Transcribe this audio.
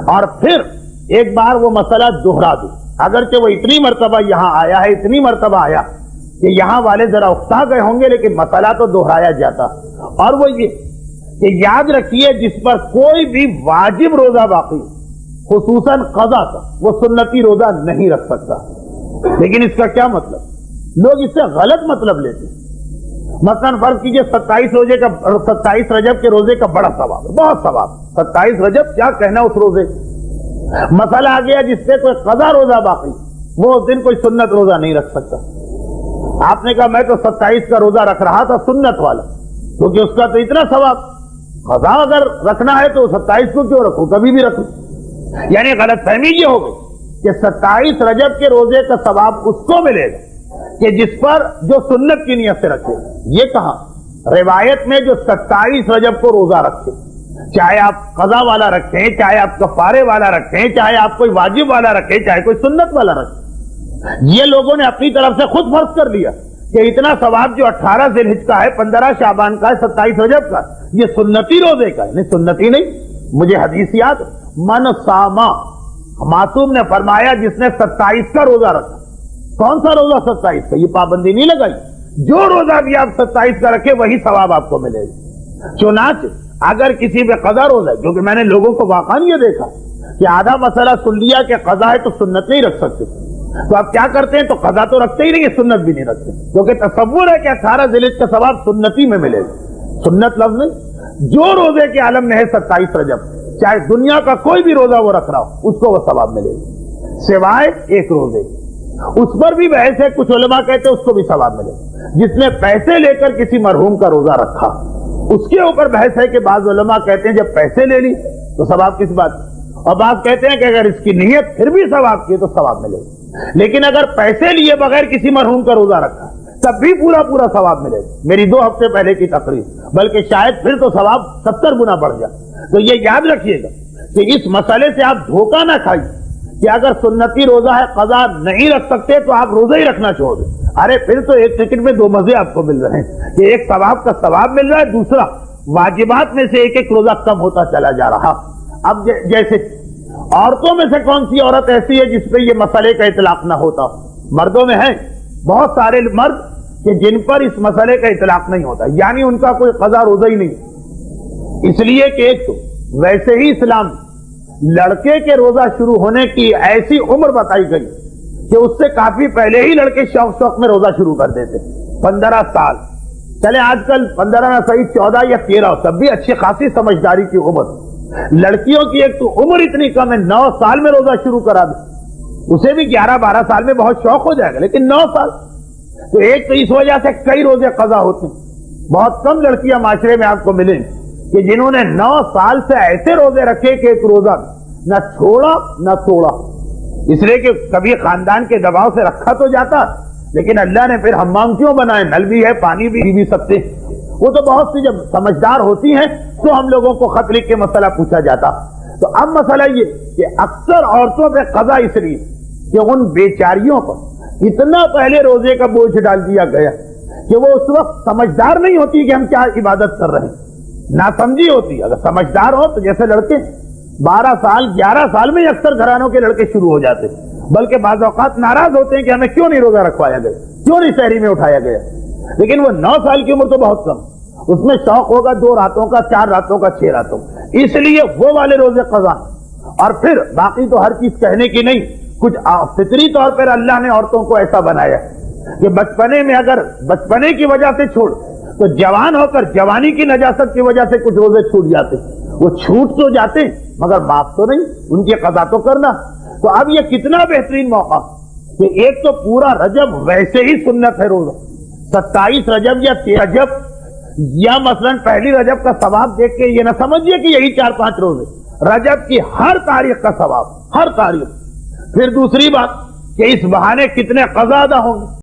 اور پھر ایک بار وہ مسئلہ دوہرا دوں، اگرچہ وہ اتنی مرتبہ یہاں آیا ہے، اتنی مرتبہ آیا کہ یہاں والے ذرا اکتا گئے ہوں گے، لیکن مسئلہ تو دوہرایا جاتا، اور وہ یہ کہ یاد رکھیے جس پر کوئی بھی واجب روزہ باقی خصوصاً قضا کا، وہ سنتی روزہ نہیں رکھ سکتا۔ لیکن اس کا کیا مطلب؟ لوگ اس سے غلط مطلب لیتے ہیں۔ مثلاً فرض کیجئے 27 رجب کے روزے کا بڑا ثواب ہے، بہت ثواب، 27 رجب کیا کہنا اس روزے۔ مسئلہ آ گیا جس سے کوئی قضا روزہ باقی، وہ اس دن کوئی سنت روزہ نہیں رکھ سکتا۔ آپ نے کہا میں تو 27 کا روزہ رکھ رہا تھا سنت والا، کیونکہ اس کا تو اتنا ثواب، قضا اگر رکھنا ہے تو 27 کو کیوں رکھو، کبھی بھی رکھو۔ یعنی غلط فہمی یہ ہو گئی کہ 27 رجب کے روزے کا ثواب اس کو ملے گا کہ جس پر جو سنت کی نیت سے رکھے۔ یہ کہا روایت میں جو 27 رجب کو روزہ رکھے، چاہے آپ قضا والا رکھیں، چاہے آپ کفارے والا رکھیں، چاہے آپ کوئی واجب والا رکھیں، چاہے کوئی سنت والا رکھیں، یہ لوگوں نے اپنی طرف سے خود فرض کر لیا کہ اتنا ثواب جو 18 ذی الحجہ کا ہے، 15 شعبان کا ہے، 27 رجب کا، یہ سنتی روزے کا ہے۔ نہیں، سنتی نہیں، مجھے حدیث یاد، من صاما، معصوم نے فرمایا جس نے 27 کا روزہ رکھا۔ کون سا روزہ 27 کا؟ یہ پابندی نہیں لگائی، جو روزہ بھی آپ 27 کا رکھے وہی ثواب آپ کو ملے گا۔ چنانچہ اگر کسی پہ قضا روزہ ہے، کیونکہ میں نے لوگوں کو واقعا یہ دیکھا کہ آدھا مسئلہ سن لیا کہ قضا ہے تو سنت نہیں رکھ سکتے، تو آپ کیا کرتے ہیں؟ تو قضا تو رکھتے ہی نہیں، سنت بھی نہیں رکھتے، کیونکہ تصور ہے کہ 18 ذی الحجہ کا ثواب سنتی میں ملے گا۔ سنت لفظ نہیں، جو روزے کے عالم میں ہے 27 رجب، چاہے دنیا کا کوئی بھی روزہ وہ رکھ رہا ہو، اس کو وہ ثواب ملے گا، سوائے ایک روزے، اس پر بھی بحث ہے، کچھ علماء کہتے ہیں اس کو بھی ثواب ملے گا۔ جس نے پیسے لے کر کسی مرحوم کا روزہ رکھا، اس کے اوپر بحث ہے کہ بعض علماء کہتے ہیں جب پیسے لے لی تو ثواب کس بات، اور بعض کہتے ہیں کہ اگر اس کی نیت پھر بھی ثواب کی تو ثواب ملے گا۔ لیکن اگر پیسے لیے بغیر کسی مرحوم کا روزہ رکھا تب بھی پورا ثواب ملے گا۔ میری 2 ہفتے پہلے کی تقریر، بلکہ شاید پھر تو ثواب 70 گنا بڑھ جائے۔ تو یہ یاد رکھیے گا کہ اس مسئلے سے آپ دھوکہ نہ کھائیے کہ اگر سنتی روزہ ہے قضا نہیں رکھ سکتے تو آپ روزہ ہی رکھنا چھوڑ دیں۔ ارے پھر تو ایک ٹکٹ میں 2 مزے آپ کو مل رہے ہیں کہ ایک ثواب کا ثواب مل رہا ہے، دوسرا واجبات میں سے ایک روزہ کم ہوتا چلا جا رہا۔ اب جیسے عورتوں میں سے کون سی عورت ایسی ہے جس پہ یہ مسئلے کا اطلاق نہ ہوتا؟ مردوں میں ہیں بہت سارے مرد کہ جن پر اس مسئلے کا اطلاق نہیں ہوتا، یعنی ان کا کوئی قضا روزہ ہی نہیں، اس لیے کہ ایک تو ویسے ہی اسلام لڑکے کے روزہ شروع ہونے کی ایسی عمر بتائی گئی کہ اس سے کافی پہلے ہی لڑکے شوق میں روزہ شروع کر دیتے، 15 سال، چلے آج کل 15 نہ صحیح 14 یا 13، تب بھی اچھی خاصی سمجھداری کی عمر۔ لڑکیوں کی ایک تو عمر اتنی کم ہے، 9 سال میں روزہ شروع کرا دے، اسے بھی 11-12 سال میں بہت شوق ہو جائے گا، لیکن 9 سال تو ایک تو اس وجہ سے کئی روزے قضا ہوتے ہیں۔ بہت کم لڑکیاں معاشرے میں آپ کو ملیں کہ جنہوں نے 9 سال سے ایسے روزے رکھے کہ ایک روزہ نہ چھوڑا نہ توڑا، اس لیے کہ کبھی خاندان کے دباؤ سے رکھا تو جاتا، لیکن اللہ نے پھر حمام کیوں بنائے، نل بھی ہے، پانی بھی سکتے ہیں۔ وہ تو بہت سی جب سمجھدار ہوتی ہیں تو ہم لوگوں کو خط لکھ کے مسئلہ پوچھا جاتا۔ تو اب مسئلہ یہ کہ اکثر عورتوں پہ قضا اس لیے کہ ان بیچاریوں پر اتنا پہلے روزے کا بوجھ ڈال دیا گیا کہ وہ اس وقت سمجھدار نہیں ہوتی کہ ہم کیا عبادت کر رہے ہیں، ناسمجھی ہوتی۔ اگر سمجھدار ہو تو جیسے لڑکے 12 سال 11 سال میں اکثر گھرانوں کے لڑکے شروع ہو جاتے، بلکہ بعض اوقات ناراض ہوتے ہیں کہ ہمیں کیوں نہیں روزہ رکھوایا گیا، کیوں نہیں سحری میں اٹھایا گیا۔ لیکن وہ 9 سال کی عمر تو بہت کم، اس میں شوق ہوگا 2 راتوں کا، 4 راتوں کا، 6 راتوں، اس لیے وہ والے روزے قضا۔ اور پھر باقی تو ہر چیز کہنے کی نہیں، کچھ فطری طور پر اللہ نے عورتوں کو ایسا بنایا کہ بچپنے میں اگر بچپنے کی وجہ سے چھوڑ تو جوان ہو کر جوانی کی نجاست کی وجہ سے کچھ روزے چھوٹ جاتے، وہ چھوٹ تو جاتے مگر معاف تو نہیں، ان کی قضا تو کرنا۔ تو اب یہ کتنا بہترین موقع کہ ایک تو پورا رجب ویسے ہی سنت ہے روزہ، 27 رجب یا 13 رجب یا مثلاً پہلی رجب کا ثواب دیکھ کے یہ نہ سمجھیے کہ یہی 4-5 روزے، رجب کی ہر تاریخ کا ثواب، ہر تاریخ۔ پھر دوسری بات کہ اس بہانے کتنے قضا ادا ہوں گے۔